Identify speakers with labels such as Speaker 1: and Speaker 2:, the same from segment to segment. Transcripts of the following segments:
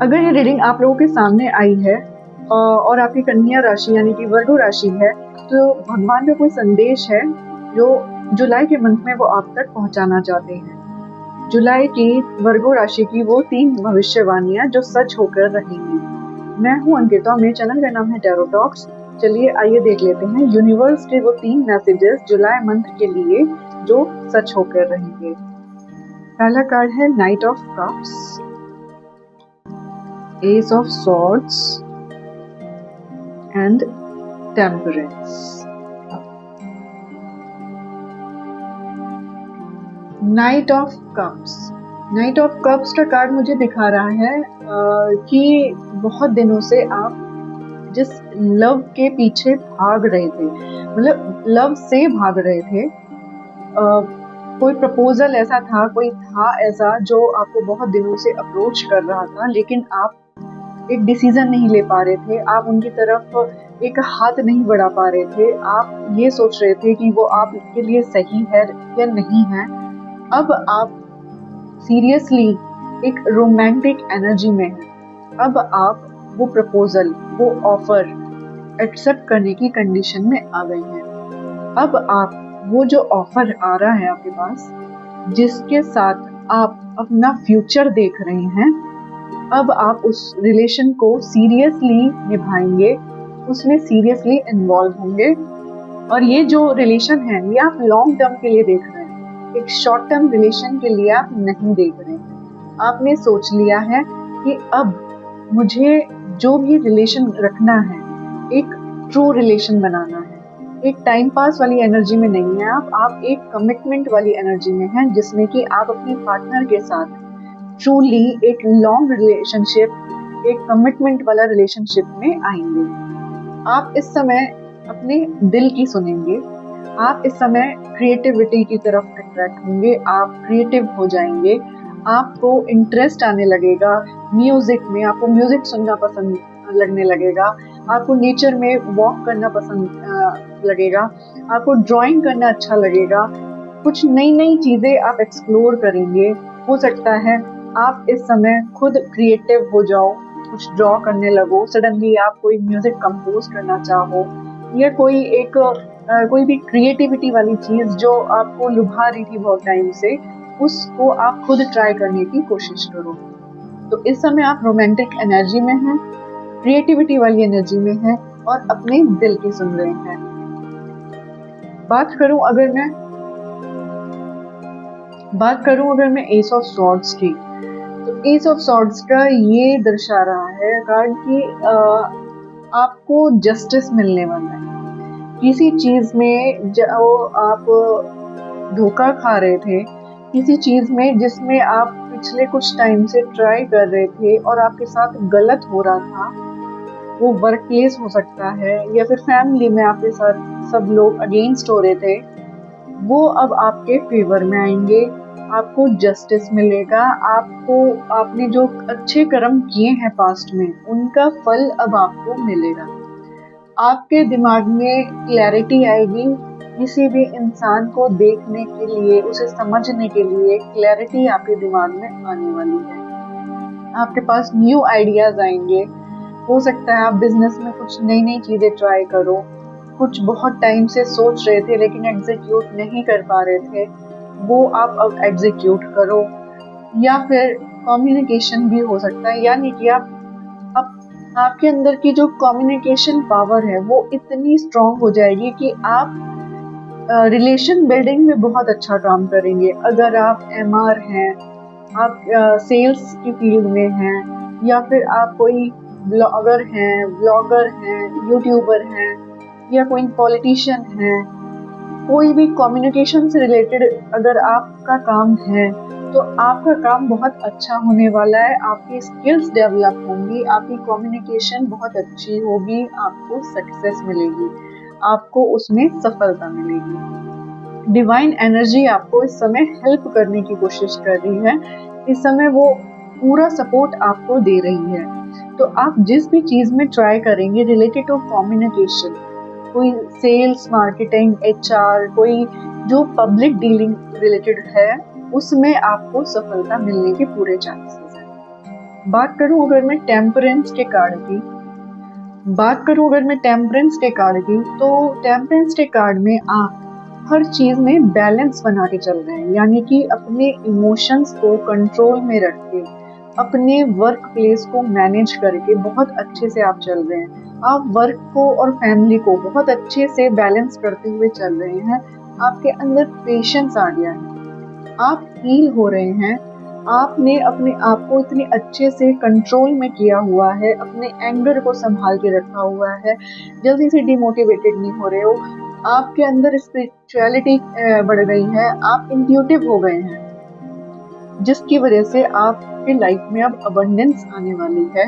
Speaker 1: अगर ये रीडिंग आप लोगों के सामने आई है और आपकी कन्या राशि यानी कि वर्गो राशि है, तो भगवान का कोई संदेश है जो जुलाई के मंथ में वो आप तक पहुंचाना चाहते हैं। जुलाई की वर्गो राशि की वो 3 भविष्यवाणियां जो सच होकर रहेंगी। मैं हूं अंकिता, मेरे चैनल का नाम है टैरो टॉक्स। चलिए आइए देख लेते हैं यूनिवर्स के वो 3 मैसेजेस जुलाई मंथ के लिए जो सच होकर रहेंगे। पहला कार्ड है night of cups, S of swords and temperance. Night of cups, night of cups का कार्ड मुझे दिखा रहा है कि बहुत दिनों से आप जिस लव के पीछे भाग रहे थे, मतलब लव से भाग रहे थे, कोई प्रपोजल ऐसा था, कोई था ऐसा जो आपको बहुत दिनों से अप्रोच कर रहा था, लेकिन आप एक डिसीजन नहीं ले पा रहे थे, आप उनकी तरफ एक हाथ नहीं बढ़ा पा रहे थे, आप ये सोच रहे थे कि वो आपके लिए सही है या नहीं है। अब आप सीरियसली एक रोमांटिक एनर्जी में हैं। अब आप वो प्रपोजल, वो ऑफर एक्सेप्ट करने की कंडीशन में आ गई हैं। अब आप वो जो ऑफर आ रहा है आपके पास, जिसके साथ आप अपना फ्यूचर देख रहे हैं, अब आप उस रिलेशन को सीरियसली निभाएंगे, उसमें सीरियसली इन्वॉल्व होंगे। और ये जो रिलेशन है ये आप लॉन्ग टर्म के लिए देख रहे हैं, एक शॉर्ट टर्म रिलेशन के लिए आप नहीं देख रहे हैं। आपने सोच लिया है कि अब मुझे जो भी रिलेशन रखना है, एक ट्रू रिलेशन बनाना है, एक टाइम पास वाली एनर्जी में नहीं है आप एक कमिटमेंट वाली एनर्जी में हैं, जिसमें कि आप अपनी पार्टनर के साथ ट्रूली एक लॉन्ग रिलेशनशिप, एक कमिटमेंट वाला रिलेशनशिप में आएंगे। आप इस समय अपने दिल की सुनेंगे, आप इस समय क्रिएटिविटी की तरफ अट्रैक्ट होंगे, आप क्रिएटिव हो जाएंगे, आपको इंटरेस्ट आने लगेगा म्यूजिक में, आपको म्यूजिक सुनना पसंद लगने लगेगा, आपको नेचर में वॉक करना पसंद लगेगा, आपको ड्राइंग करना अच्छा लगेगा, कुछ नई नई चीजें आप एक्सप्लोर करेंगे। हो सकता है आप इस समय खुद क्रिएटिव हो जाओ, कुछ ड्रॉ करने लगो, सडनली आप कोई म्यूजिक कंपोज करना चाहो, या कोई भी क्रिएटिविटी वाली चीज जो आपको लुभा रही थी बहुत टाइम से, उसको आप खुद ट्राई करने की कोशिश करो। तो इस समय आप रोमांटिक एनर्जी में हैं, क्रिएटिविटी वाली एनर्जी में हैं और अपने दिल की सुन रहे हैं। बात करूं अगर मैं एस ऑफ सॉर्ड्स की, तो एस ऑफ सॉर्ड्स का ये दर्शा रहा है कार्ड कि आपको जस्टिस मिलने वाला है। किसी चीज में जो आप धोखा खा रहे थे, किसी चीज में जिसमें आप पिछले कुछ टाइम से ट्राई कर रहे थे और आपके साथ गलत हो रहा था, वो वर्क प्लेस हो सकता है या फिर फैमिली में आपके साथ सब लोग अगेंस्ट हो रहे थे, वो अब आपके फेवर में आएंगे, आपको जस्टिस मिलेगा, आपने जो अच्छे कर्म किए हैं पास्ट में, उनका फल अब आपको मिलेगा। आपके दिमाग में क्लैरिटी आएगी, किसी भी इंसान को देखने के लिए, उसे समझने के लिए क्लैरिटी आपके दिमाग में आने वाली है। आपके पास न्यू आइडियाज आएंगे। हो सकता है आप बिजनेस में कुछ नई नई चीजें ट्राई करो, कुछ बहुत टाइम से सोच रहे थे लेकिन एग्जीक्यूट नहीं कर पा रहे थे, वो आप अब एग्जीक्यूट करो। या फिर कम्युनिकेशन भी हो सकता है, यानी कि आपके अंदर की जो कम्युनिकेशन पावर है वो इतनी स्ट्रांग हो जाएगी कि आप रिलेशन बिल्डिंग में बहुत अच्छा काम करेंगे। अगर आप एमआर हैं, आप सेल्स की फील्ड में हैं, या फिर आप कोई ब्लॉगर हैं, यूट्यूबर हैं, या कोई पॉलिटिशियन है, कोई भी कम्युनिकेशन से रिलेटेड अगर आपका काम है, तो आपका काम बहुत अच्छा होने वाला है। आपकी स्किल्स डेवलप होंगी, आपकी कम्युनिकेशन बहुत अच्छी होगी, आपको सक्सेस मिलेगी, आपको उसमें सफलता मिलेगी। डिवाइन एनर्जी आपको इस समय हेल्प करने की कोशिश कर रही है, इस समय वो पूरा सपोर्ट आपको दे रही है। तो आप जिस भी चीज में ट्राई करेंगे रिलेटेड टू कम्युनिकेशन, कोई सेल्स, मार्केटिंग, एचआर, कोई जो पब्लिक डीलिंग रिलेटेड है, उसमें आपको सफलता मिलने के पूरे चांसेस हैं। बात करूं अगर मैं टेम्परेंस के कार्ड की तो टेम्परेंस के कार्ड में आप हर चीज में बैलेंस बना के चल रहे हैं, यानी कि अपने इमोशंस को कंट्रोल में रख के अपने वर्क प्लेस को मैनेज करके बहुत अच्छे से आप चल रहे हैं। आप वर्क को और फैमिली को बहुत अच्छे से बैलेंस करते हुए चल रहे हैं। आपके अंदर पेशेंस आ गया है, आप हील हो रहे हैं। आपने अपने आप को इतने अच्छे से कंट्रोल में किया हुआ है, अपने एंगर को संभाल के रखा हुआ है, जल्दी से डिमोटिवेटेड नहीं हो रहे हो। आपके अंदर स्पिरिचुअलिटी बढ़ गई है, आप इंट्यूटिव हो गए हैं, जिसकी वजह से आपके लाइफ में अब अबंडेंस आने वाली है।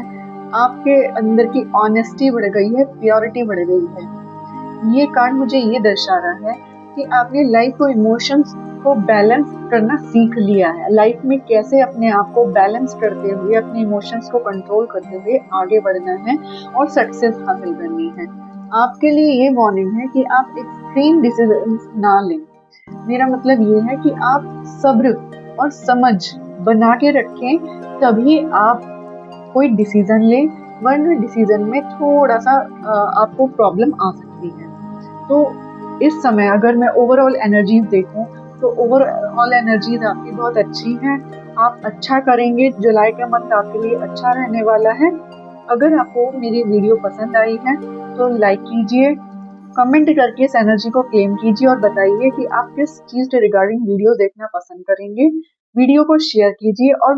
Speaker 1: आपके अंदर की ऑनेस्टी बढ़ गई है, प्योरिटी बढ़ गई है। ये कार्ड मुझे ये दर्शा रहा है कि आपने लाइफ को इमोशंस को बैलेंस करना सीख लिया है। लाइफ में कैसे अपने आप को बैलेंस करते हुए अपने इमोशंस को कंट्रोल करते हुए आगे बढ़ना है और सक्सेस हासिल करनी है। आपके लिए ये वार्निंग है कि आप एक्सट्रीम डिसीजंस ना लें। मेरा मतलब ये है कि आप सब्र और समझ बना के रखें, तभी आप कोई डिसीजन लें, वरना डिसीजन में थोड़ा सा आपको प्रॉब्लम आ सकती है। तो इस समय अगर मैं ओवरऑल एनर्जीज देखूं तो ओवरऑल एनर्जीज आपकी बहुत अच्छी हैं। आप अच्छा करेंगे, जुलाई का मंथ आपके लिए अच्छा रहने वाला है। अगर आपको मेरी वीडियो पसंद आई है तो लाइक कीजिए, कमेंट करके इस एनर्जी को क्लेम कीजिए और बताइए कि आप किस चीज के रिगार्डिंग वीडियो देखना पसंद करेंगे। वीडियो को शेयर कीजिए और